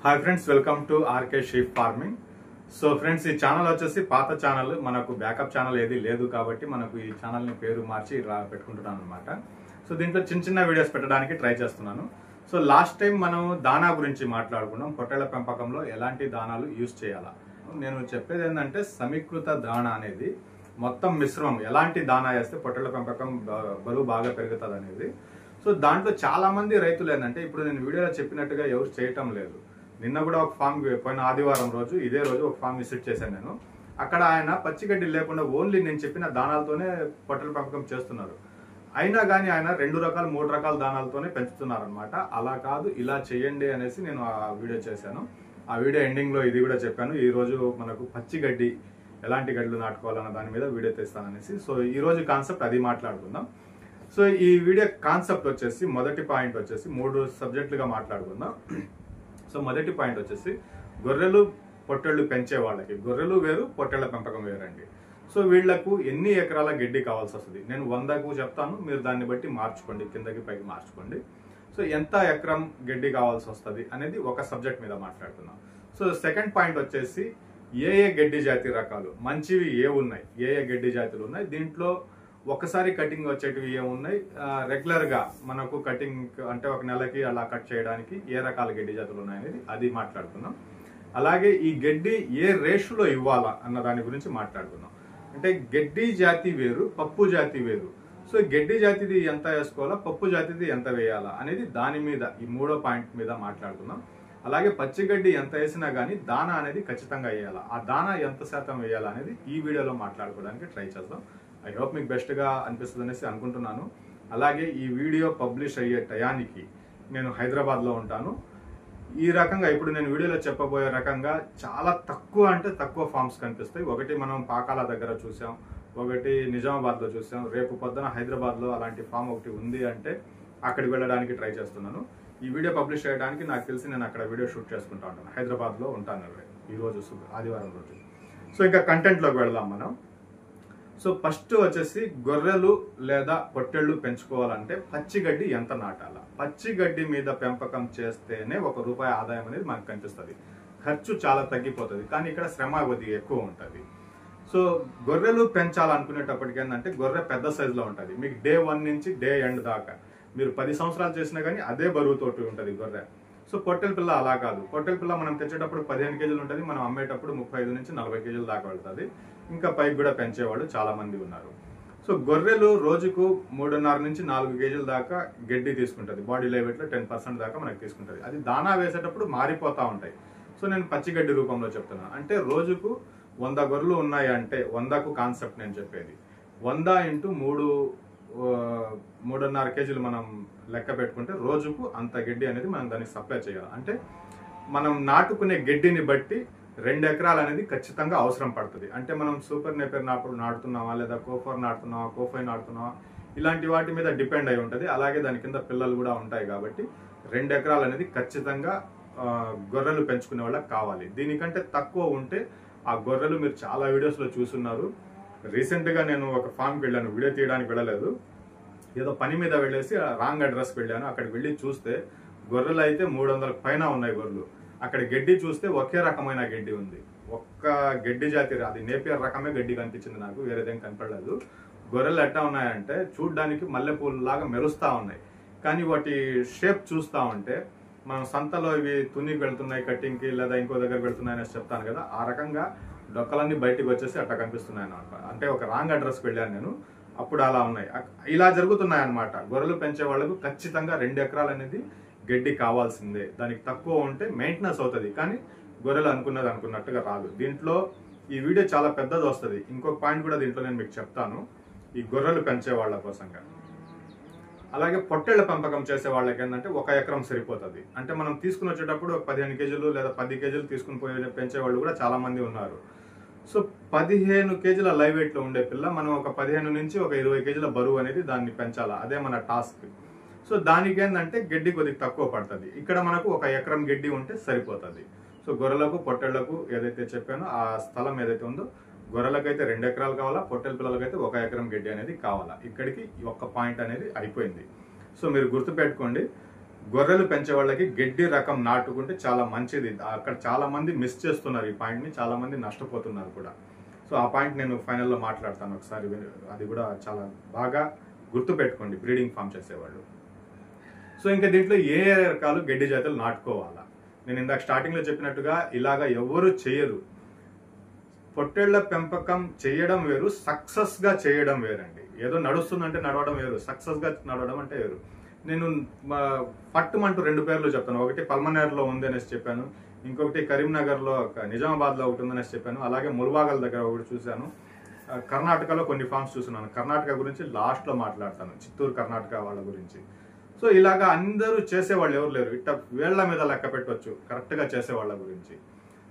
Hi friends, welcome to RK sheep farming. So friends, ఈ channel వచ్చేసి పాత channel, మనకు బ్యాకప్ ఛానల్ ఏది లేదు కాబట్టి మనకు ఈ ఛానల్ని పేరు మార్చి పెట్టుకుంటున్నాను అనమాట. సో దీంట్లో చిన్న చిన్న వీడియోస్ పెట్టడానికి ట్రై చేస్తున్నాను. సో లాస్ట్ టైం మనం దానా గురించి మాట్లాడుకున్నాం. పొట్టేళ్ల పెంపకంలో ఎలాంటి దానాలు యూజ్ చేయాలా. నేను చెప్పేది ఏంటంటే, సమీకృత దానా అనేది మొత్తం మిశ్రమం. ఎలాంటి దానా వేస్తే పొట్టేళ్ల పెంపకం బరువు బాగా పెరుగుతుంది అనేది. సో దాంట్లో చాలా మంది రైతులు ఏంటంటే, ఇప్పుడు నేను వీడియోలో చెప్పినట్టుగా ఎవరు చేయటం లేదు. నిన్న కూడా ఒక ఫామ్, పోయిన ఆదివారం రోజు ఇదే రోజు ఒక ఫామ్ విజిట్ చేశాను నేను. అక్కడ ఆయన పచ్చిగడ్డి లేకుండా ఓన్లీ నేను చెప్పిన దానాలతోనే పొట్టేళ్ల పెంపకం చేస్తున్నారు. అయినా కానీ ఆయన 2 రకాల 3 రకాల దానాలతోనే పెంచుతున్నారు అనమాట. అలా కాదు, ఇలా చేయండి అనేసి నేను ఆ వీడియో చేశాను. ఆ వీడియో ఎండింగ్ లో ఇది కూడా చెప్పాను. ఈ రోజు మనకు పచ్చిగడ్డి ఎలాంటి గడ్డలు నాటుకోవాలన్న దాని మీద వీడియో తెస్తాననేసి. సో ఈ రోజు కాన్సెప్ట్ అది మాట్లాడుకుందాం. సో ఈ వీడియో కాన్సెప్ట్ వచ్చేసి, మొదటి పాయింట్ వచ్చేసి 3 సబ్జెక్టులుగా మాట్లాడుకుందాం. సో మొదటి పాయింట్ వచ్చేసి, గొర్రెలు పొట్టేళ్లు పెంచే వాళ్ళకి గొర్రెలు వేరు, పొట్టేళ్ల పెంపకం వేరండి. సో వీళ్లకు ఎన్ని ఎకరాల గడ్డి కావాల్సి వస్తుంది, నేను 100కు చెప్తాను, మీరు దాన్ని బట్టి మార్చుకోండి, కిందకి పైకి మార్చుకోండి. సో ఎంత ఎకరం గడ్డి కావాల్సి వస్తుంది అనేది ఒక సబ్జెక్ట్ మీద మాట్లాడుతున్నాం. సో సెకండ్ పాయింట్ వచ్చేసి, ఏ గడ్డి జాతి రకాలు మంచివి ఉన్నాయి, ఏ గడ్డి జాతులు ఉన్నాయి, దీంట్లో ఒకసారి కటింగ్ వచ్చేటివి ఏమున్నాయి, రెగ్యులర్ గా మనకు కటింగ్ అంటే ఒక నెలకి అలా కట్ చేయడానికి ఏ రకాల గడ్డి జాతులు ఉన్నాయనేది అది మాట్లాడుకుందాం. అలాగే ఈ గడ్డి ఏ రేషులో ఇవ్వాలా అన్న దాని గురించి మాట్లాడుకుందాం. అంటే గడ్డి జాతి వేరు, పప్పు జాతి వేరు. సో గడ్డి జాతిది ఎంత వేసుకోవాలా, పప్పు జాతిది ఎంత వేయాలా అనేది దాని మీద, ఈ 3వ పాయింట్ మీద మాట్లాడుకుందాం. అలాగే పచ్చిగడ్డి ఎంత వేసినా కానీ దానా అనేది ఖచ్చితంగా వేయాలా, ఆ దానా ఎంత శాతం వేయాలా అనేది ఈ వీడియోలో మాట్లాడుకోవడానికి ట్రై చేద్దాం. ఐ హోప్ మీకు బెస్ట్గా అనిపిస్తుంది అనేసి అనుకుంటున్నాను. అలాగే ఈ వీడియో పబ్లిష్ అయ్యే టయానికి నేను హైదరాబాద్లో ఉంటాను. ఈ రకంగా ఇప్పుడు నేను వీడియోలో చెప్పబోయే రకంగా చాలా తక్కువ అంటే తక్కువ ఫామ్స్ కనిపిస్తాయి. ఒకటి మనం పాకాల దగ్గర చూసాం, ఒకటి నిజామాబాద్లో చూసాం, రేపు పొద్దున హైదరాబాద్లో అలాంటి ఫామ్ ఒకటి ఉంది అంటే అక్కడికి వెళ్ళడానికి ట్రై చేస్తున్నాను. ఈ వీడియో పబ్లిష్ చేయడానికి నాకు తెలిసి నేను అక్కడ వీడియో షూట్ చేసుకుంటా ఉంటాను. హైదరాబాద్లో ఉంటాను ఈరోజు ఆదివారం రోజు. సో ఇంకా కంటెంట్లోకి వెళదాం మనం. సో ఫస్ట్ వచ్చేసి, గొర్రెలు లేదా పొట్టేళ్లు పెంచుకోవాలంటే పచ్చిగడ్డి ఎంత నాటాలా. పచ్చిగడ్డి మీద పెంపకం చేస్తేనే ₹1 ఆదాయం అనేది మనకు కనిపిస్తుంది. ఖర్చు చాలా తగ్గిపోతుంది, కానీ ఇక్కడ శ్రమ కొద్దిగా ఎక్కువ ఉంటుంది. సో గొర్రెలు పెంచాలనుకునేటప్పటికి ఏంటంటే, గొర్రె పెద్ద సైజులో ఉంటుంది. మీకు డే 1 నుంచి డే ఎండ్ దాకా మీరు 10 సంవత్సరాలు చేసినా కానీ అదే బరువుతోటి ఉంటుంది గొర్రె. సో పొట్టెల పిల్ల అలా కాదు. పొట్టెల పిల్ల మనం తెచ్చేటప్పుడు 15 కేజీలు ఉంటుంది, మనం అమ్మేటప్పుడు 35 నుంచి 40 కేజీల దాకా వెళ్తుంది. ఇంకా పైకి కూడా పెంచేవాళ్ళు చాలా మంది ఉన్నారు. సో గొర్రెలు రోజుకు 3.5 నుంచి 4 కేజీల దాకా గడ్డి తీసుకుంటుంది. బాడీ వెయిట్లో 10% దాకా మనకు తీసుకుంటుంది. అది దానా వేసేటప్పుడు మారిపోతూ ఉంటాయి. సో నేను పచ్చిగడ్డి రూపంలో చెప్తున్నాను. అంటే రోజుకు 100 గొర్రెలు ఉన్నాయి అంటే 100కు కాన్సెప్ట్ నేను చెప్పేది. 100 × 3.5 కేజీలు మనం లెక్క పెట్టుకుంటే రోజుకు అంత గడ్డి అనేది మనం దానికి సప్లై చేయాలి. అంటే మనం నాటుకునే గడ్డిని బట్టి 2 ఎకరాలు అనేది ఖచ్చితంగా అవసరం పడుతుంది. అంటే మనం సూపర్ నేపియర్ నాటుతున్నామా, లేదా కోఫర్ నాటుతున్నామా, కోఫై నాటుతున్నామా, ఇలాంటి వాటి మీద డిపెండ్ అయి ఉంటుంది. అలాగే దాని కింద పిల్లలు కూడా ఉంటాయి కాబట్టి 2 ఎకరాలు అనేది ఖచ్చితంగా గొర్రెలు పెంచుకునే వాళ్ళకి కావాలి. దీనికంటే తక్కువ ఉంటే ఆ గొర్రెలు మీరు చాలా వీడియోస్లో చూస్తున్నారు. రీసెంట్గా నేను ఒక ఫామ్కి వెళ్ళాను, వీడియో తీయడానికి వెళ్ళలేదు, ఏదో పని మీద వెళ్ళేసి రాంగ్ అడ్రస్కి వెళ్ళాను. అక్కడికి వెళ్ళి చూస్తే గొర్రెలు అయితే 300 పైన ఉన్నాయి గొర్రెలు. అక్కడ గడ్డి చూస్తే ఒకే రకమైన గడ్డి ఉంది. ఒక్క గడ్డి జాతి, అది నేపియర్ రకమే గడ్డి కనిపించింది నాకు, వేరేదేం కనపడలేదు. గొర్రెలు ఎట్టా ఉన్నాయంటే చూడ్డానికి మల్లెపూలు లాగా మెరుస్తూ ఉన్నాయి, కానీ వాటి షేప్ చూస్తూ ఉంటే మనం సంతలో ఇవి తునికి వెళ్తున్నాయి కటింగ్కి, లేదా ఇంకో దగ్గర వెళ్తున్నాయని చెప్తాను కదా, ఆ రకంగా డొక్కలన్నీ బయటకు వచ్చేసి అట్లా కనిపిస్తున్నాయి అన్నమాట. అంటే ఒక రాంగ్ అడ్రస్కి వెళ్ళాను నేను, అప్పుడు అలా ఉన్నాయి. ఇలా జరుగుతున్నాయి అన్నమాట. గొర్రెలు పెంచే వాళ్ళకు ఖచ్చితంగా 2 ఎకరాలు అనేది గడ్డి కావాల్సిందే. దానికి తక్కువ ఉంటే మెయింటెనెన్స్ అవుతుంది, కానీ గొర్రెలు అనుకున్నట్టుగా రాదు. దీంట్లో ఈ వీడియో చాలా పెద్దది వస్తుంది. ఇంకొక పాయింట్ కూడా దీంట్లో నేను మీకు చెప్తాను, ఈ గొర్రెలు పెంచే వాళ్ళ కోసంగా. అలాగే పొట్టేళ్ల పెంపకం చేసే వాళ్ళకి ఏంటంటే 1 ఎకరం సరిపోతుంది. అంటే మనం తీసుకుని వచ్చేటప్పుడు 15 కేజీలు లేదా 10 కేజీలు తీసుకుని పోయి పెంచే వాళ్ళు కూడా చాలా మంది ఉన్నారు. సో 15 కేజీల లైవ్ వెయిట్లో ఉండే పిల్ల మనం ఒక 15 నుంచి ఒక 20 కేజీల బరువు అనేది దాన్ని పెంచాలా, అదే మన టాస్క్. సో దానికి ఏంటంటే గడ్డి కొద్దిగా తక్కువ పడుతుంది. ఇక్కడ మనకు 1 ఎకరం గడ్డి ఉంటే సరిపోతుంది. సో గొర్రెలకు పొట్టేళ్లకు ఏదైతే చెప్పానో ఆ స్థలం ఏదైతే ఉందో, గొర్రెలకైతే 2 ఎకరాలు కావాలా, పొట్టేల పిల్లలకైతే 1 ఎకరం గడ్డి అనేది కావాలా. ఇక్కడికి ఒక్క పాయింట్ అనేది అయిపోయింది. సో మీరు గుర్తుపెట్టుకోండి, గొర్రెలు పెంచే వాళ్ళకి గడ్డి రకం నాటుకుంటే చాలా మంచిది. అక్కడ చాలా మంది మిస్ చేస్తున్నారు ఈ పాయింట్ని, చాలా మంది నష్టపోతున్నారు కూడా. సో ఆ పాయింట్ నేను ఫైనల్లో మాట్లాడతాను ఒకసారి, అది కూడా చాలా బాగా గుర్తుపెట్టుకోండి బ్రీడింగ్ ఫామ్ చేసేవాళ్ళు. సో ఇంకా దీంట్లో ఏ రకాలు గడ్డి జాతులు నాటుకోవాలా, నేను ఇందాక స్టార్టింగ్లో చెప్పినట్టుగా ఇలాగా ఎవరు చేయరు. పొట్టేళ్ల పెంపకం చేయడం వేరు, సక్సెస్గా చేయడం వేరండి. ఏదో నడుస్తుందంటే నడవడం వేరు, సక్సెస్గా నడవడం అంటే వేరు. నేను పట్టుమంటూ 2 పేర్లు చెప్తాను. ఒకటి పల్మనేర్లో ఉంది అనేసి చెప్పాను, ఇంకొకటి కరీంనగర్లో నిజామాబాద్లో ఒకటి ఉందనేసి చెప్పాను, అలాగే ముల్బాగల్ దగ్గర ఒకటి చూశాను. కర్ణాటకలో కొన్ని ఫార్మ్స్ చూస్తున్నాను. కర్ణాటక గురించి లాస్ట్లో మాట్లాడతాను, చిత్తూరు కర్ణాటక వాళ్ళ గురించి. సో ఇలాగా అందరూ చేసేవాళ్ళు ఎవరు లేరు, ఇట్ట వేళ్ల మీద లెక్క పెట్టవచ్చు కరెక్ట్గా చేసేవాళ్ళ గురించి.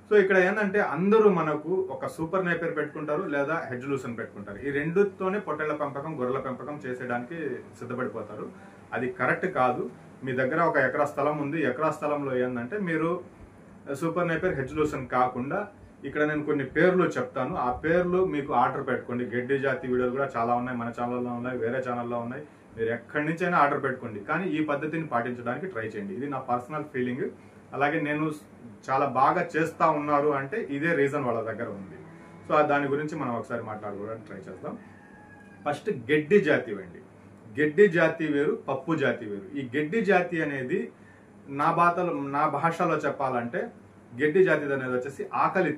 సో ఇక్కడ ఏంటంటే అందరూ మనకు ఒక సూపర్ నేపియర్ పెట్టుకుంటారు లేదా హెడ్జ్ లూసన్ పెట్టుకుంటారు. ఈ రెండుతోనే పొట్టేళ్ల పెంపకం గొర్రెల పెంపకం చేసేయడానికి సిద్ధపడిపోతారు. అది కరెక్ట్ కాదు. మీ దగ్గర ఒక ఎకరా స్థలం ఉంది, ఎకరా స్థలంలో ఏంటంటే మీరు సూపర్ నేపియర్ హెడ్జ్ లూసన్ కాకుండా ఇక్కడ నేను కొన్ని పేర్లు చెప్తాను, ఆ పేర్లు మీకు ఆర్డర్ పెట్టుకోండి. గడ్డి జాతి వీడియోలు కూడా చాలా ఉన్నాయి, మన ఛానల్లో ఉన్నాయి, వేరే ఛానల్లో ఉన్నాయి. మీరు ఎక్కడి నుంచి అయినా ఆర్డర్ పెట్టుకోండి, కానీ ఈ పద్ధతిని పాటించడానికి ట్రై చేయండి. ఇది నా పర్సనల్ ఫీలింగ్. అలాగే నేను చాలా బాగా చేస్తా ఉన్నారు అంటే ఇదే రీజన్ వాళ్ళ దగ్గర ఉంది. సో దాని గురించి మనం ఒకసారి మాట్లాడుకోవడానికి ట్రై చేద్దాం. ఫస్ట్ గడ్డి జాతి అండి. గడ్డి జాతి వేరు, పప్పు జాతి వేరు. ఈ గడ్డి జాతి అనేది నా భాషలో చెప్పాలంటే గడ్డి జాతి అనేది వచ్చేసి ఆకలి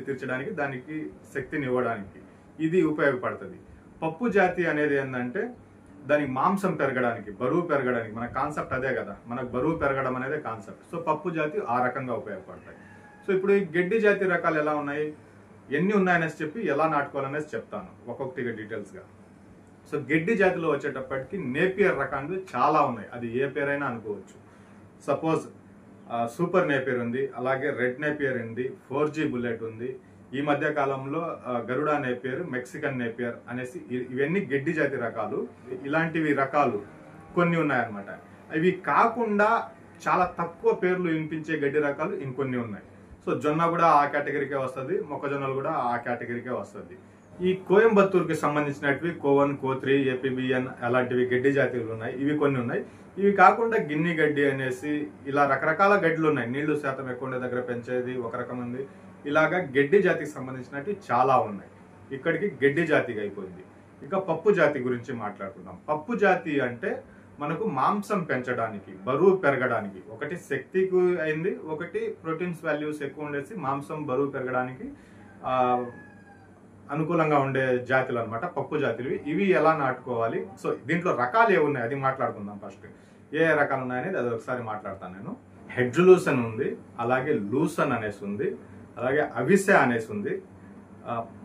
తీర్చడానికి దానికి శక్తిని ఇవ్వడానికి ఇది ఉపయోగపడుతుంది. పప్పు జాతి అనేది ఏంటంటే దానికి మాంసం పెరగడానికి, బరువు పెరగడానికి. మన కాన్సెప్ట్ అదే కదా, మనకు బరువు పెరగడం అనేది కాన్సెప్ట్. సో పప్పు జాతి ఆ రకంగా ఉపయోగపడతాయి. సో ఇప్పుడు ఈ గడ్డి జాతి రకాలు ఎలా ఉన్నాయి, ఎన్ని ఉన్నాయనేసి చెప్పి ఎలా నాటుకోవాలనేసి చెప్తాను ఒక్కొక్కటిగా డీటెయిల్స్గా. సో గడ్డి జాతిలో వచ్చేటప్పటికి నేపియర్ రకాలు చాలా ఉన్నాయి, అది ఏ పేరైనా అనుకోవచ్చు. సపోజ్ సూపర్ నేపియర్ ఉంది, అలాగే రెడ్ నేపియర్ ఉంది, 4G బుల్లెట్ ఉంది, ఈ మధ్య కాలంలో గరుడా నేపియర్, మెక్సికన్ నేపియర్ అనేసి ఇవన్నీ గడ్డి జాతి రకాలు. ఇలాంటివి రకాలు కొన్ని ఉన్నాయన్నమాట. ఇవి కాకుండా చాలా తక్కువ పేర్లు వినిపించే గడ్డి రకాలు ఇంకొన్ని ఉన్నాయి. సో జొన్న కూడా ఆ కేటగిరీకే వస్తుంది, మొక్కజొన్నలు కూడా ఆ కేటగిరీకే వస్తుంది. ఈ కోయంబత్తూరుకి సంబంధించినవి కోవన్, కోత్రి, ఏపీబిఎన్ అలాంటివి గడ్డి జాతీయులు ఉన్నాయి, ఇవి కొన్ని ఉన్నాయి. ఇవి కాకుండా గిన్ని గడ్డి అనేసి ఇలా రకరకాల గడ్డలు ఉన్నాయి. నీళ్లు శాతం ఎక్కువ ఉండే దగ్గర పెంచేది ఒక రకం ఉంది. ఇలాగా గడ్డి జాతికి సంబంధించినవి చాలా ఉన్నాయి. ఇక్కడికి గడ్డి జాతిగా అయిపోయింది. ఇక పప్పు జాతి గురించి మాట్లాడుకుందాం. పప్పు జాతి అంటే మనకు మాంసం పెంచడానికి, బరువు పెరగడానికి, ఒకటి శక్తికి అయింది, ఒకటి ప్రోటీన్స్ వాల్యూస్ ఎక్కువ ఉండేసి మాంసం బరువు పెరగడానికి అనుకూలంగా ఉండే జాతులు అనమాట పప్పు జాతులు. ఇవి ఎలా నాటుకోవాలి, సో దీంట్లో రకాలు ఏమున్నాయి అది మాట్లాడుకుందాం. ఫస్ట్ ఏ రకాలు ఉన్నాయనేది అది ఒకసారి మాట్లాడతాను నేను. హెడ్జ్ లూసన్ ఉంది, అలాగే లూసన్ అనేసి ఉంది, అలాగే అవిసె అనేసి ఉంది,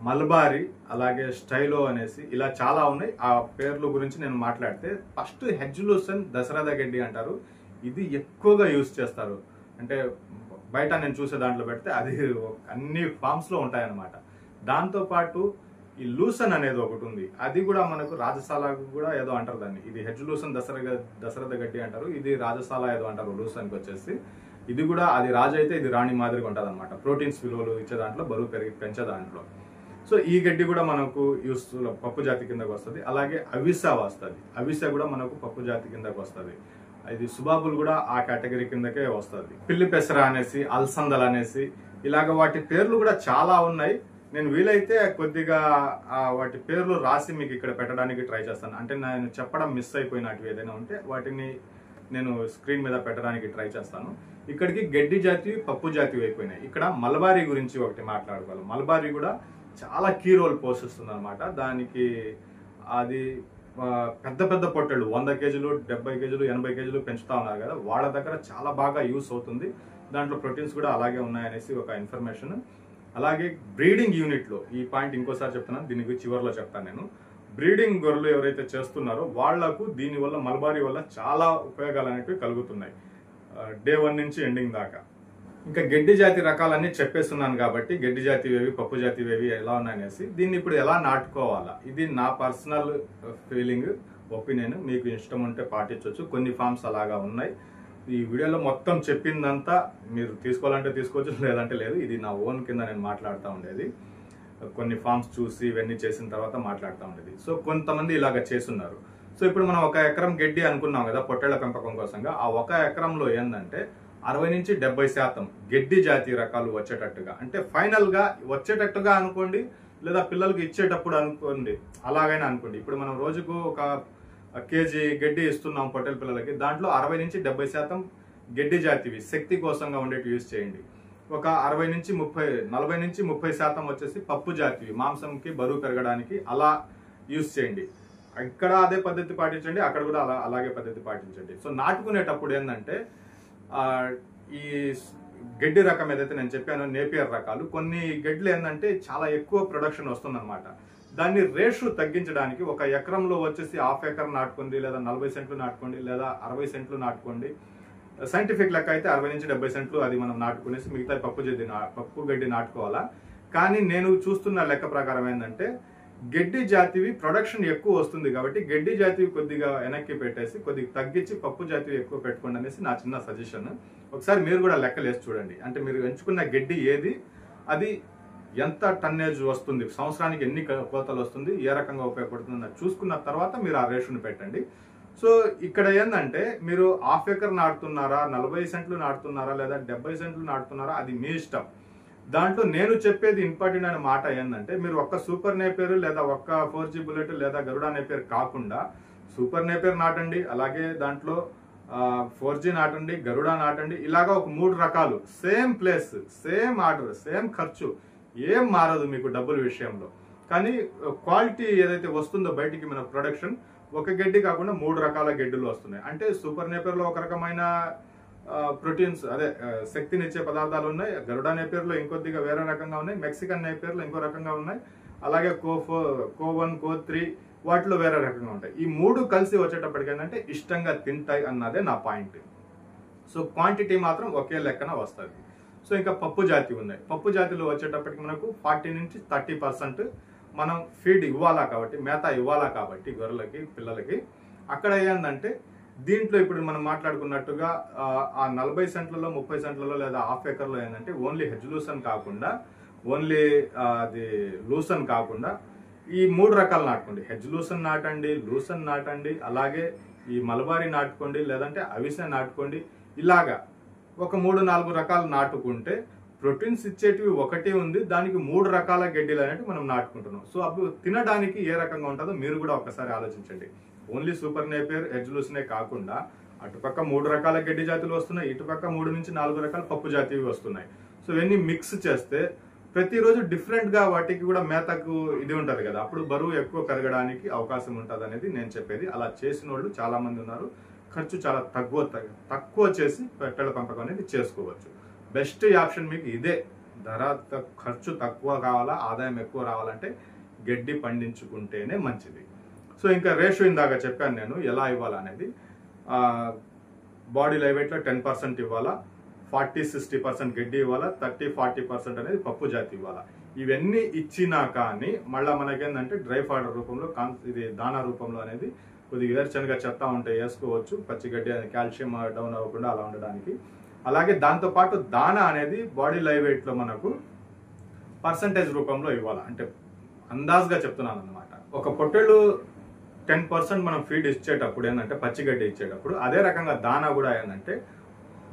మల్బారీ, అలాగే స్టైలో అనేసి ఇలా చాలా ఉన్నాయి. ఆ పేర్ల గురించి నేను మాట్లాడితే ఫస్ట్ హెడ్జ్ లూసన్ దశరథ గడ్డి అంటారు. ఇది ఎక్కువగా యూజ్ చేస్తారు, అంటే బయట నేను చూసే దాంట్లో పెడితే అది అన్ని ఫార్మ్స్లో ఉంటాయన్నమాట. దాంతోపాటు ఈ లూసన్ అనేది ఒకటి ఉంది, అది కూడా మనకు రాజసాల కూడా ఏదో అంటారు దాన్ని. ఇది హెడ్జ్ లూసన్ దశరథ గడ్డి అంటారు, ఇది రాజసాల ఏదో అంటారు లూసన్కి వచ్చేసి. ఇది కూడా అది రాజు అయితే ఇది రాణి మాదిరిగా ఉంటుంది అనమాట, ప్రోటీన్స్ విలువలు ఇచ్చే దాంట్లో, బరువు పెంచే దాంట్లో. సో ఈ గడ్డి కూడా మనకు యూస్ఫుల్ పప్పు జాతి కిందకు వస్తుంది. అలాగే అవిసె వస్తుంది, అవిసె కూడా మనకు పప్పు జాతి కిందకు వస్తుంది. ఇది సుబాబులు కూడా ఆ కేటగిరీ కిందకే వస్తుంది. పిల్లి పెసర అనేసి, అల్సందల్ అనేసి ఇలాగ వాటి పేర్లు కూడా చాలా ఉన్నాయి. నేను వీలైతే కొద్దిగా వాటి పేర్లు రాసి మీకు ఇక్కడ పెట్టడానికి ట్రై చేస్తాను. అంటే నేను చెప్పడం మిస్ అయిపోయినట్టు ఏదైనా ఉంటే వాటిని నేను స్క్రీన్ మీద పెట్టడానికి ట్రై చేస్తాను. ఇక్కడికి గడ్డి జాతి, పప్పు జాతి అయిపోయినాయి. ఇక్కడ మల్బారీ గురించి ఒకటి మాట్లాడుకోవాలి. మల్బారీ కూడా చాలా కీ రోల్ పోషిస్తుంది అనమాట. దానికి అది పెద్ద పెద్ద పొట్టేళ్ళు 100 కేజీలు, 70 కేజీలు, 80 కేజీలు పెంచుతా ఉన్నారు కదా, వాళ్ళ దగ్గర చాలా బాగా యూస్ అవుతుంది. దాంట్లో ప్రోటీన్స్ కూడా అలాగే ఉన్నాయనేసి ఒక ఇన్ఫర్మేషన్. అలాగే బ్రీడింగ్ యూనిట్లో ఈ పాయింట్ ఇంకోసారి చెప్తున్నాను, దీనికి చివరిలో చెప్తాను నేను. బ్రీడింగ్ గొర్రెలు ఎవరైతే చేస్తున్నారో వాళ్లకు దీనివల్ల మల్బారీ వల్ల చాలా ఉపయోగాలు అనేవి కలుగుతున్నాయి, డే 1 నుంచి ఎండింగ్ దాకా. ఇంకా గడ్డి జాతి రకాలన్నీ చెప్పేస్తున్నాను కాబట్టి గడ్డి జాతి వేవి, పప్పు జాతి వేవి ఎలా ఉన్నాయనేసి దీన్ని ఇప్పుడు ఎలా నాటుకోవాలా, ఇది నా పర్సనల్ ఫీలింగ్, ఒపీనియన్. మీకు ఇష్టం ఉంటే పాటించవచ్చు. కొన్ని ఫార్మ్స్ అలాగా ఉన్నాయి. ఈ వీడియోలో మొత్తం చెప్పిందంతా మీరు తీసుకోవాలంటే తీసుకోవచ్చు, లేదంటే లేదు. ఇది నా ఓన్ కింద నేను మాట్లాడుతూ ఉండేది. కొన్ని ఫార్మ్స్ చూసి ఇవన్నీ చేసిన తర్వాత మాట్లాడుతూ ఉండేది. సో కొంతమంది ఇలాగ చేస్తున్నారు. సో ఇప్పుడు మనం 1 ఎకరం గడ్డి అనుకున్నాం కదా పొట్టేళ్ల పెంపకం కోసంగా. ఆ 1 ఎకరంలో ఏంటంటే 60 నుంచి 70% గడ్డి జాతి రకాలు వచ్చేటట్టుగా, అంటే ఫైనల్ గా వచ్చేటట్టుగా అనుకోండి, లేదా పిల్లలకి ఇచ్చేటప్పుడు అనుకోండి, అలాగైనా అనుకోండి. ఇప్పుడు మనం రోజుకు ఒక కేజీ గడ్డి ఇస్తున్నాం పొట్టేల పిల్లలకి, దాంట్లో 60 నుంచి 70% గడ్డి జాతివి శక్తి కోసంగా ఉండేవి యూజ్ చేయండి. ఒక 40 నుంచి 30% వచ్చేసి పప్పు జాతివి మాంసంకి బరువు పెరగడానికి అలా యూజ్ చేయండి. ఇక్కడ అదే పద్ధతి పాటించండి, అక్కడ కూడా అలాగే పద్ధతి పాటించండి. సో నాటుకునేటప్పుడు ఏంటంటే ఈ గడ్డి రకం ఏదైతే నేను చెప్పానో నేపియర్ రకాలు, కొన్ని గడ్డలు ఏంటంటే చాలా ఎక్కువ ప్రొడక్షన్ వస్తుందన్నమాట. దాన్ని రేషు తగ్గించడానికి 1 ఎకరంలో వచ్చేసి 1/2 ఎకర్ నాటుకోండి, లేదా 40 సెంట్లు నాటుకోండి, లేదా 60 సెంట్లు నాటుకోండి. సైంటిఫిక్ లెక్క అయితే 60 నుంచి 70 సెంట్లు అది మనం నాటుకునేసి మిగతా పప్పు గడ్డి నాటుకోవాలా. కానీ నేను చూస్తున్న లెక్క ప్రకారం ఏంటంటే గడ్డి జాతివి ప్రొడక్షన్ ఎక్కువ వస్తుంది కాబట్టి గడ్డి జాతివి కొద్దిగా వెనక్కి పెట్టేసి కొద్దిగా తగ్గించి పప్పు జాతివి ఎక్కువ పెట్టుకోండి అనేసి నా చిన్న సజెషన్. ఒకసారి మీరు కూడా లెక్కలు వేసి చూడండి. అంటే మీరు ఎంచుకున్న గడ్డి ఏది, అది ఎంత టన్నేజ్ వస్తుంది, సంవత్సరానికి ఎన్ని కోతలు వస్తుంది, ఏ రకంగా ఉపయోగపడుతుంది చూసుకున్న తర్వాత మీరు ఆ రేషుని పెట్టండి. సో ఇక్కడ ఏంటంటే మీరు 1/2 ఎకర్ నాటుతున్నారా, 40 సెంట్లు నాటుతున్నారా, లేదా 70 సెంట్లు నాటుతున్నారా, అది మీ ఇష్టం. దాంట్లో నేను చెప్పేది ఇంపార్టెంట్ అనే మాట ఏంటంటే మీరు ఒక్క సూపర్ నేపియర్ లేదా ఒక్క 4G బుల్లెట్ లేదా గరుడా నేపియర్ కాకుండా సూపర్ నేపియర్ నాటండి, అలాగే దాంట్లో 4G నాటండి, గరుడా నాటండి. ఇలాగా ఒక 3 రకాలు, same place, same order, same ఖర్చు, ఏం మారదు మీకు డబ్బుల విషయంలో. కానీ క్వాలిటీ ఏదైతే వస్తుందో బయటికి మన ప్రొడక్షన్, ఒక గడ్డి కాకుండా 3 రకాల గడ్డులు వస్తున్నాయి. అంటే సూపర్ నేపియర్లో ఒక రకమైన ప్రోటీన్స్, అదే శక్తినిచ్చే పదార్థాలు ఉన్నాయి, గరుడా నేపియర్లో ఇంకొద్దిగా వేరే రకంగా ఉన్నాయి, మెక్సికన్ నేపియర్లో ఇంకో రకంగా ఉన్నాయి, అలాగే కో1 కో3 వాటిలో వేరే రకంగా ఉంటాయి. ఈ 3 కలిసి వచ్చేటప్పటికి ఏంటంటే ఇష్టంగా తింటాయి అన్నదే నా పాయింట్. సో క్వాంటిటీ మాత్రం ఒకే లెక్కన వస్తుంది. సో ఇంకా పప్పు జాతి ఉన్నాయి. పప్పు జాతిలో వచ్చేటప్పటికి మనకు 40 నుంచి 30% మనం ఫీడ్ ఇవ్వాలా కాబట్టి, మేత ఇవ్వాలా కాబట్టి గొర్రెలకి పిల్లలకి. అక్కడ ఏంటంటే దీంట్లో ఇప్పుడు మనం మాట్లాడుకున్నట్టుగా ఆ 40 సెంట్లలో 30 సెంట్లలో లేదా 1/2 ఎకర్లో ఏంటంటే ఓన్లీ హెజ్ లూసన్ కాకుండా, ఓన్లీ అది లూసన్ కాకుండా ఈ 3 రకాలు నాటుకోండి. హెజ్ లూసన్ నాటండి, లూసన్ నాటండి, అలాగే ఈ మలబారీ నాటుకోండి, లేదంటే అవిసె నాటుకోండి. ఇలాగా ఒక 3-4 రకాలు నాటుకుంటే ప్రోటీన్స్ ఇచ్చేటివి ఒకటి ఉంది, దానికి 3 రకాల గడ్డిలు అనేవి మనం నాటుకుంటున్నాం. సో అప్పుడు తినడానికి ఏ రకంగా ఉంటుందో మీరు కూడా ఒకసారి ఆలోచించండి. ఓన్లీ సూపర్ నేపియర్ హెజ్ లూసనే కాకుండా అటుపక్క 3 రకాల గడ్డి జాతులు వస్తున్నాయి, ఇటుపక్క 3 నుంచి 4 రకాల పప్పు జాతివి వస్తున్నాయి. సో ఇవన్నీ మిక్స్ చేస్తే ప్రతిరోజు డిఫరెంట్ గా వాటికి కూడా మేతకు ఇది ఉంటది కదా, అప్పుడు బరువు ఎక్కువ పెరగడానికి అవకాశం ఉంటుంది అనేది నేను చెప్పేది. అలా చేసిన వాళ్ళు చాలా మంది ఉన్నారు. ఖర్చు చాలా తక్కువ చేసి పెట్టెల పెంపకం అనేది చేసుకోవచ్చు. బెస్ట్ ఆప్షన్ మీకు ఇదే. ఖర్చు తక్కువ కావాలా, ఆదాయం ఎక్కువ రావాలంటే గడ్డి పండించుకుంటేనే మంచిది. సో ఇంకా రేషియో ఇందాక చెప్పాను నేను ఎలా ఇవ్వాలనేది. బాడీ లైవ్ వెయిట్లో 10% ఇవ్వాలా, 40-60% గడ్డి ఇవ్వాలా, 30-40% అనేది పప్పు జాతి ఇవ్వాలా. ఇవన్నీ ఇచ్చినా కానీ మళ్ళీ మనకేంటంటే డ్రై ఫాడర్ రూపంలో, ఇది దానా రూపంలో అనేది కొద్దిగా వేరుశనగ చెత్త ఉంటే వేసుకోవచ్చు, పచ్చిగడ్డి అనేది కాల్షియం డౌన్ అవ్వకుండా అలా ఉండడానికి. అలాగే దాంతోపాటు దానా అనేది బాడీ లైవ్ వెయిట్లో మనకు పర్సంటేజ్ రూపంలో ఇవ్వాలి. అంటే అందాజ్గా చెప్తున్నాను అనమాట. ఒక పొట్టేళ్ళు 10% మనం ఫీడ్ ఇచ్చేటప్పుడు ఏంటంటే పచ్చిగడ్డి ఇచ్చేటప్పుడు, అదే రకంగా దానా కూడా ఏంటంటే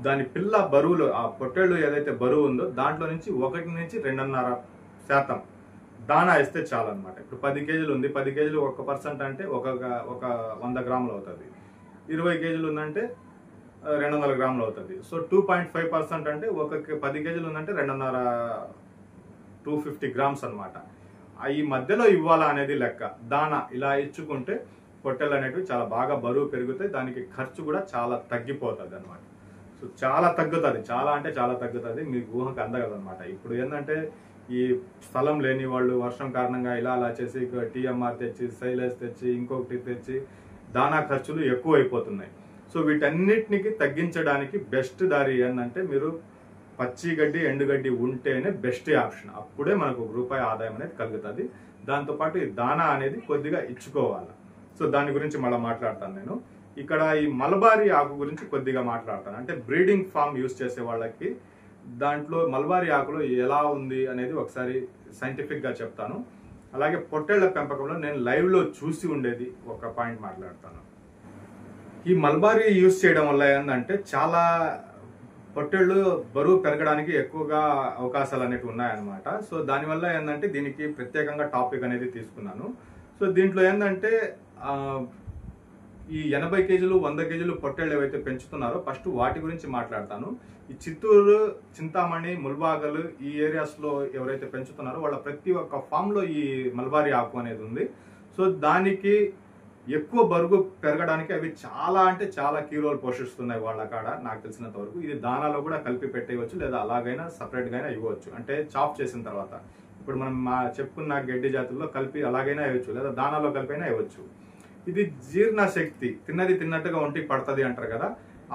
దాని పిల్ల బరువులు, ఆ పొట్టేళ్ళు ఏదైతే బరువు ఉందో దాంట్లో నుంచి 1 నుంచి 2.5% దానా ఇస్తే చాలు అనమాట. ఇప్పుడు 10 కేజీలు ఉంది, 10 కేజీలు 1% అంటే ఒక 100 గ్రాములు అవుతుంది. 20 కేజీలు ఉందంటే 200 గ్రాములు అవుతుంది. సో 2.5% అంటే ఒక 10 కేజీలు ఉందంటే 250 గ్రామ్స్ అనమాట. ఈ మధ్యలో ఇవ్వాలా అనేది లెక్క. దానా ఇలా ఇచ్చుకుంటే పొట్టెలు అనేటివి చాలా బాగా బరువు పెరుగుతాయి, దానికి ఖర్చు కూడా చాలా తగ్గిపోతుంది అనమాట. సో చాలా తగ్గుతుంది, చాలా అంటే చాలా తగ్గుతుంది, మీకు ఊహకు అందగలనమాట. ఇప్పుడు ఏంటంటే ఈ స్థలం లేని వాళ్ళు వర్షం కారణంగా ఇలా అలా చేసి టీఎంఆర్ తెచ్చి, సైలేజ్ తెచ్చి, ఇంకొకటి తెచ్చి దానా ఖర్చులు ఎక్కువ అయిపోతున్నాయి. సో వీటన్నిటికి తగ్గించడానికి బెస్ట్ దారి ఏంటంటే మీరు పచ్చి గడ్డి, ఎండుగడ్డి ఉంటేనే బెస్ట్ ఆప్షన్. అప్పుడే మనకు ₹1 ఆదాయం అనేది కలుగుతుంది. దాంతోపాటు ఈ దానా అనేది కొద్దిగా ఇచ్చుకోవాలి. సో దాని గురించి మళ్ళీ మాట్లాడతాను నేను. ఇక్కడ ఈ మలబారీ ఆకు గురించి కొద్దిగా మాట్లాడతాను. అంటే బ్రీడింగ్ ఫామ్ యూజ్ చేసే వాళ్ళకి దాంట్లో మలబారీ ఆకులో ఎలా ఉంది అనేది ఒకసారి సైంటిఫిక్గా చెప్తాను. అలాగే పొట్టేళ్ల పెంపకంలో నేను లైవ్లో చూసి ఉండేది ఒక పాయింట్ మాట్లాడతాను. ఈ మల్బారీ యూజ్ చేయడం వల్ల ఏంటంటే చాలా పొట్టేళ్ళు బరువు పెరగడానికి ఎక్కువగా అవకాశాలు అనేవి ఉన్నాయన్నమాట. సో దానివల్ల ఏంటంటే దీనికి ప్రత్యేకంగా టాపిక్ అనేది తీసుకున్నాను. సో దీంట్లో ఏంటంటే ఈ 80 కేజీలు 100 కేజీలు పొట్టేళ్ళు ఏవైతే పెంచుతున్నారో ఫస్ట్ వాటి గురించి మాట్లాడతాను. ఈ చిత్తూరు, చింతామణి, ముల్బాగలు ఈ ఏరియాస్లో ఎవరైతే పెంచుతున్నారో వాళ్ళ ప్రతి ఒక్క ఫామ్లో ఈ మల్బారీ ఆకు అనేది ఉంది. సో దానికి ఎక్కువ బరువు పెరగడానికి అవి చాలా అంటే చాలా కీ రోల్ పోషిస్తున్నాయి వాళ్ళ కాడ నాకు తెలిసినంత వరకు. ఇది దానాలో కూడా కలిపి పెట్టేయవచ్చు, లేదా అలాగైనా సపరేట్గా అయినా ఇవ్వచ్చు. అంటే చాప్ చేసిన తర్వాత ఇప్పుడు మనం చెప్పుకున్న గడ్డి జాతుల్లో కలిపి అలాగైనా ఇవ్వచ్చు, లేదా దానాలో కలిపి అయినా ఇవ్వచ్చు. ఇది జీర్ణ శక్తి, తిన్నది తిన్నట్టుగా ఒంటికి పడుతుంది అంటారు కదా,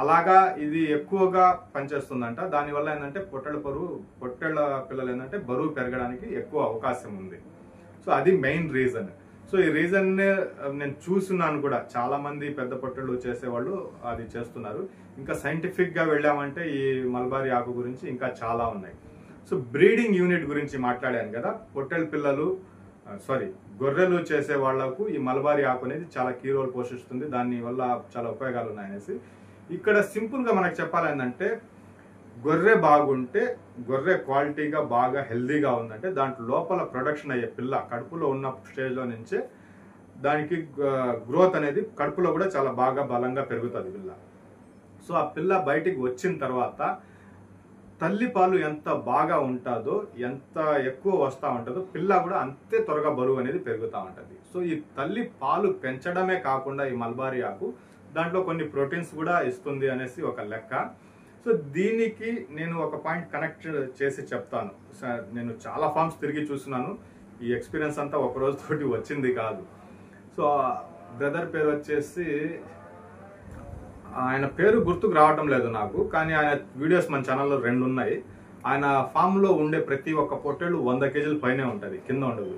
అలాగా ఇది ఎక్కువగా పనిచేస్తుందంట. దానివల్ల ఏంటంటే పొట్టేళ్ల పిల్లలు ఏంటంటే బరువు పెరగడానికి ఎక్కువ అవకాశం ఉంది. సో అది మెయిన్ రీజన్. సో ఈ రీజన్ నేను చూస్తున్నాను కూడా, చాలా మంది పెద్ద పొట్టేళ్ళు చేసేవాళ్ళు అది చేస్తున్నారు. ఇంకా సైంటిఫిక్ గా వెళ్ళామంటే ఈ మల్బారీ ఆకు గురించి ఇంకా చాలా ఉన్నాయి. సో బ్రీడింగ్ యూనిట్ గురించి మాట్లాడాను కదా, పొట్టేళ్ళ పిల్లలు గొర్రెలు చేసే వాళ్లకు ఈ మల్బారీ ఆకు అనేది చాలా కీ రోల్ పోషిస్తుంది. దాని వల్ల చాలా ఉపయోగాలు ఉన్నాయనేసి ఇక్కడ సింపుల్ గా మనకు చెప్పాలంటే, గొర్రె బాగుంటే, గొర్రె క్వాలిటీగా బాగా హెల్దీగా ఉందంటే దాంట్లో లోపల ప్రొడక్షన్ అయ్యే పిల్ల కడుపులో ఉన్న స్టేజ్లో నుంచే దానికి గ్రోత్ అనేది కడుపులో కూడా చాలా బాగా బలంగా పెరుగుతుంది పిల్ల. సో ఆ పిల్ల బయటికి వచ్చిన తర్వాత తల్లి పాలు ఎంత బాగా ఉంటుందో, ఎంత ఎక్కువ వస్తూ ఉంటుందో, పిల్ల కూడా అంతే త్వరగా బరువు అనేది పెరుగుతూ ఉంటుంది. సో ఈ తల్లి పాలు పెంచడమే కాకుండా ఈ మల్బారీ ఆకు దాంట్లో కొన్ని ప్రోటీన్స్ కూడా ఇస్తుంది అనేసి ఒక లెక్క. సో దీనికి నేను ఒక పాయింట్ కనెక్ట్ చేసి చెప్తాను. నేను చాలా ఫార్మ్స్ తిరిగి చూస్తున్నాను, ఈ ఎక్స్పీరియన్స్ అంతా ఒక రోజుతోటి వచ్చింది కాదు. సో బ్రదర్ పేరు వచ్చేసి, ఆయన పేరు గుర్తుకు రావటం లేదు నాకు, కానీ ఆయన వీడియోస్ మన ఛానల్లో 2 ఉన్నాయి. ఆయన ఫామ్లో ఉండే ప్రతి ఒక్క పొట్టేళ్ళు 100 కేజీల పైనే ఉంటుంది, కింద ఉండదు.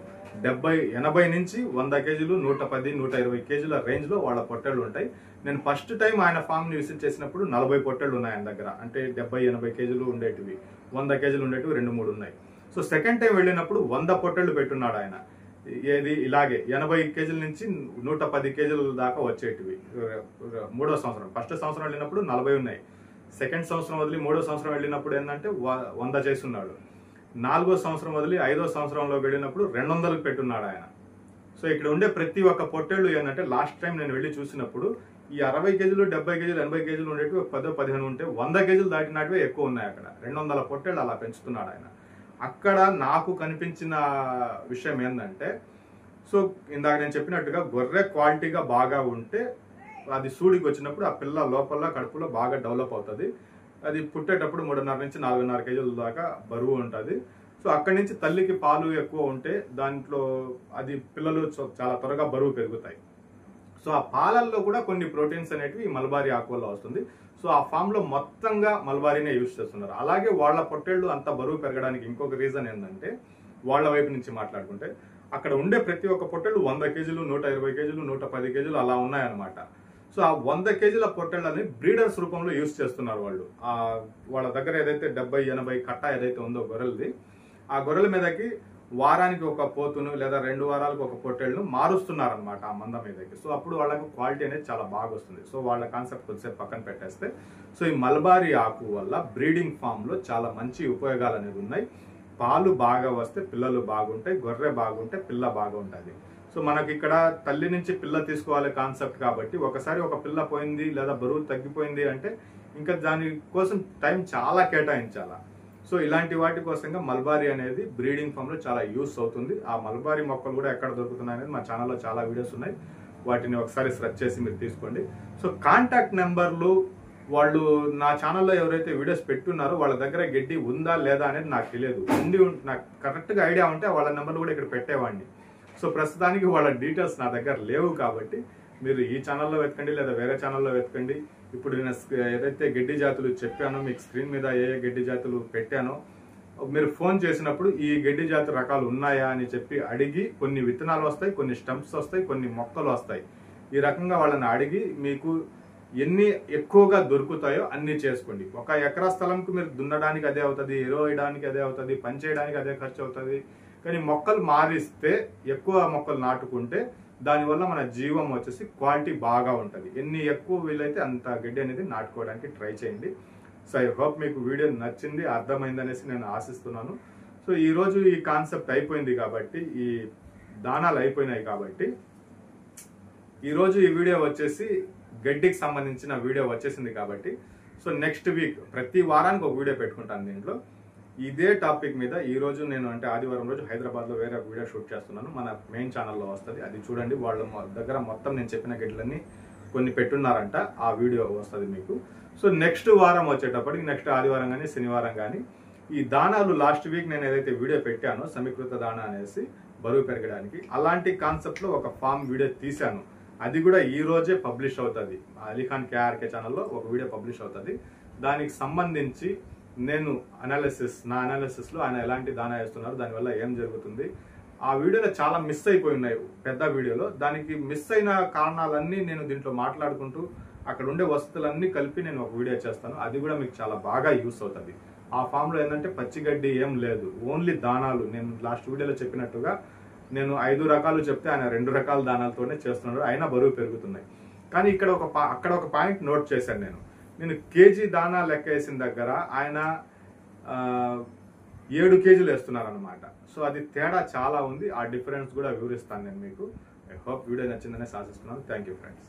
80 నుంచి 100 కేజీలు, 110, 120 కేజీల రేంజ్లో వాళ్ళ పొట్టేళ్ళు ఉంటాయి. నేను ఫస్ట్ టైం ఆయన ఫామ్ని విజిట్ చేసినప్పుడు 40 పొట్టేళ్ళు ఉన్నాయి ఆయన దగ్గర. అంటే 70-80 కేజీలు ఉండేటివి, 100 కేజీలు ఉండేటివి 2-3 ఉన్నాయి. సో సెకండ్ టైం వెళ్ళినప్పుడు 100 పొట్టేళ్ళు పెట్టున్నాడు ఆయన. ఏది ఇలాగే 80 కేజీల నుంచి 110 కేజీల దాకా వచ్చేటివి. 3వ సంవత్సరం, ఫస్ట్ సంవత్సరం వెళ్ళినప్పుడు 40 ఉన్నాయి. సెకండ్ సంవత్సరం వదిలి 3వ సంవత్సరం వెళ్ళినప్పుడు ఏంటంటే 100 చేస్తున్నాడు. 4వ సంవత్సరం వదిలి 5వ సంవత్సరంలో వెళ్ళినప్పుడు 200కి పెట్టున్నాడు ఆయన. సో ఇక్కడ ఉండే ప్రతి ఒక్క పొట్టేళ్ళు ఏంటంటే లాస్ట్ టైం నేను వెళ్ళి చూసినప్పుడు ఈ 60 కేజీలు, 70 కేజీలు, 80 కేజీలు ఉండేటివి 10-15 ఉంటే 100 కేజీలు దాటినటివే ఎక్కువ ఉన్నాయి అక్కడ. 200 పొట్టేళ్ళు అలా పెంచుతున్నాడు ఆయన. అక్కడ నాకు కనిపించిన విషయం ఏంటంటే, సో ఇందాక నేను చెప్పినట్టుగా గొర్రె క్వాలిటీగా బాగా ఉంటే అది సూడికి వచ్చినప్పుడు ఆ పిల్ల లోపల కడుపులో బాగా డెవలప్ అవుతుంది. అది పుట్టేటప్పుడు 3.5 నుంచి 4.5 కేజీల దాకా బరువు ఉంటుంది. సో అక్కడి నుంచి తల్లికి పాలు ఎక్కువ ఉంటే దాంట్లో అది పిల్లలు చాలా త్వరగా బరువు పెరుగుతాయి. సో ఆ పాలల్లో కూడా కొన్ని ప్రోటీన్స్ అనేటివి మల్బారీ ఆకు వల్ల వస్తుంది. సో ఆ ఫామ్ లో మొత్తంగా మల్బారీనే యూజ్ చేస్తున్నారు. అలాగే వాళ్ళ పొట్టేళ్ళు అంత బరువు పెరగడానికి ఇంకొక రీజన్ ఏంటంటే, వాళ్ళ వైపు నుంచి మాట్లాడుకుంటే అక్కడ ఉండే ప్రతి ఒక్క పొట్టేళ్ళు 100 కేజీలు, 120 కేజీలు, 110 కేజీలు అలా ఉన్నాయన్నమాట. సో ఆ 100 కేజీల పొట్టేళ్ళని బ్రీడర్స్ రూపంలో యూజ్ చేస్తున్నారు వాళ్ళు. వాళ్ళ దగ్గర ఏదైతే 70-80 కట్ట ఏదైతే ఉందో గొర్రెలది, ఆ గొర్రెల మీదకి వారానికి ఒక పోతును లేదా 2 వారాలకు ఒక పొట్టేళ్ళను మారుస్తున్నారనమాట ఆ మంద మీదకి. సో అప్పుడు వాళ్ళకు క్వాలిటీ అనేది చాలా బాగా వస్తుంది. సో వాళ్ళ కాన్సెప్ట్ కొద్దిసేపు పక్కన పెట్టేస్తే, సో ఈ మల్బారీ ఆకు వల్ల బ్రీడింగ్ ఫామ్ లో చాలా మంచి ఉపయోగాలు అనేది ఉన్నాయి. పాలు బాగా వస్తే పిల్లలు బాగుంటాయి, గొర్రె బాగుంటే పిల్ల బాగుంటుంది. సో మనకి ఇక్కడ తల్లి నుంచి పిల్ల తీసుకోవాలి కాన్సెప్ట్ కాబట్టి, ఒకసారి ఒక పిల్ల పోయింది లేదా బరువు తగ్గిపోయింది అంటే ఇంకా దాని కోసం టైం చాలా కేటాయించాలా. సో ఇలాంటి వాటి కోసంగా మల్బారీ అనేది బ్రీడింగ్ ఫామ్ లో చాలా యూస్ అవుతుంది. ఆ మల్బారీ మొక్కలు కూడా ఎక్కడ దొరుకుతున్నాయి అనేది మా ఛానల్లో చాలా వీడియోస్ ఉన్నాయి, వాటిని ఒకసారి సెర్చ్ చేసి మీరు తీసుకోండి. సో కాంటాక్ట్ నెంబర్లు వాళ్ళు నా ఛానల్లో ఎవరైతే వీడియోస్ పెట్టున్నారో వాళ్ళ దగ్గర గడ్డి ఉందా లేదా అనేది నాకు తెలియదు. నాకు కరెక్ట్గా ఐడియా ఉంటే వాళ్ళ నెంబర్లు కూడా ఇక్కడ పెట్టేవాడిని. సో ప్రస్తుతానికి వాళ్ళ డీటెయిల్స్ నా దగ్గర లేవు కాబట్టి మీరు ఈ ఛానల్లో వెతకండి లేదా వేరే ఛానల్లో వెతకండి. ఇప్పుడు నేను ఏదైతే గడ్డి జాతులు చెప్పానో, మీకు స్క్రీన్ మీద ఏ గడ్డి జాతులు పెట్టానో, మీరు ఫోన్ చేసినప్పుడు ఈ గడ్డి జాతి రకాలు ఉన్నాయా అని చెప్పి అడిగి, కొన్ని విత్తనాలు వస్తాయి, కొన్ని స్టంప్స్ వస్తాయి, కొన్ని మొక్కలు వస్తాయి. ఈ రకంగా వాళ్ళని అడిగి మీకు ఎన్ని ఎక్కువగా దొరుకుతాయో అన్ని చేసుకోండి. 1 ఎకరా స్థలంకు మీరు దున్నడానికి అదే అవుతుంది, ఎరువు వేయడానికి అదే అవుతుంది, పని చేయడానికి అదే ఖర్చు అవుతుంది. కానీ మొక్కలు మారిస్తే ఎక్కువ మొక్కలు నాటుకుంటే దానివల్ల మన జీవం వచ్చేసి క్వాలిటీ బాగా ఉంటుంది. ఎన్ని ఎక్కువ వీలైతే అంత గడ్డి అనేది నాటుకోవడానికి ట్రై చేయండి. సో ఐ హోప్ మీకు వీడియో నచ్చింది, అర్థమైంది అనేసి నేను ఆశిస్తున్నాను. సో ఈరోజు ఈ కాన్సెప్ట్ అయిపోయింది కాబట్టి, ఈ దానాలు అయిపోయినాయి కాబట్టి ఈరోజు ఈ వీడియో వచ్చేసి గడ్డికి సంబంధించిన వీడియో వచ్చేసింది కాబట్టి, సో నెక్స్ట్ వీక్ ప్రతి వారానికి ఒక వీడియో పెట్టుకుంటాను. దీంట్లో ఇదే టాపిక్ మీద ఈ రోజు నేను అంటే ఆదివారం రోజు హైదరాబాద్లో వేరే ఒక వీడియో షూట్ చేస్తున్నాను. మన మెయిన్ ఛానల్లో వస్తుంది, అది చూడండి. వాళ్ళ దగ్గర మొత్తం నేను చెప్పిన గడ్డలన్నీ కొన్ని పెట్టున్నారంట, ఆ వీడియో వస్తుంది మీకు. సో నెక్స్ట్ వారం వచ్చేటప్పటికి, నెక్స్ట్ ఆదివారం కానీ శనివారం కానీ ఈ దానాలు లాస్ట్ వీక్ నేను ఏదైతే వీడియో పెట్టానో సమీకృత దానా అనేసి బరువు పెరగడానికి, అలాంటి కాన్సెప్ట్లో ఒక ఫామ్ వీడియో తీశాను. అది కూడా ఈ రోజే పబ్లిష్ అవుతుంది. అలీఖాన్ కేఆర్కే ఛానల్లో ఒక వీడియో పబ్లిష్ అవుతుంది. దానికి సంబంధించి నేను నా అనాలిసిస్లో ఆయన ఎలాంటి దానా వేస్తున్నారు, దానివల్ల ఏం జరుగుతుంది, ఆ వీడియోలో చాలా మిస్ అయిపోయి ఉన్నాయి పెద్ద వీడియోలో. దానికి మిస్ అయిన కారణాలన్నీ నేను దీంట్లో మాట్లాడుకుంటూ అక్కడ ఉండే వసతులన్నీ కలిపి నేను ఒక వీడియో చేస్తాను. అది కూడా మీకు చాలా బాగా యూస్ అవుతుంది. ఆ ఫామ్లో ఏంటంటే పచ్చిగడ్డి ఏం లేదు, ఓన్లీ దానాలు. నేను లాస్ట్ వీడియోలో చెప్పినట్టుగా నేను 5 రకాలు చెప్తే ఆయన 2 రకాల దానాలతోనే చేస్తున్నాడు, అయినా బరువు పెరుగుతున్నాయి. కానీ అక్కడ ఒక పాయింట్ నోట్ చేశాను. నేను కేజీ దానా లెక్క వేసిన దగ్గర ఆయన 7 కేజీలు వేస్తున్నారనమాట. సో అది తేడా చాలా ఉంది. ఆ డిఫరెన్స్ కూడా వివరిస్తాను నేను మీకు. ఐ హోప్ వీడియో నచ్చిందనే ఆశిస్తున్నాను. Thank you friends.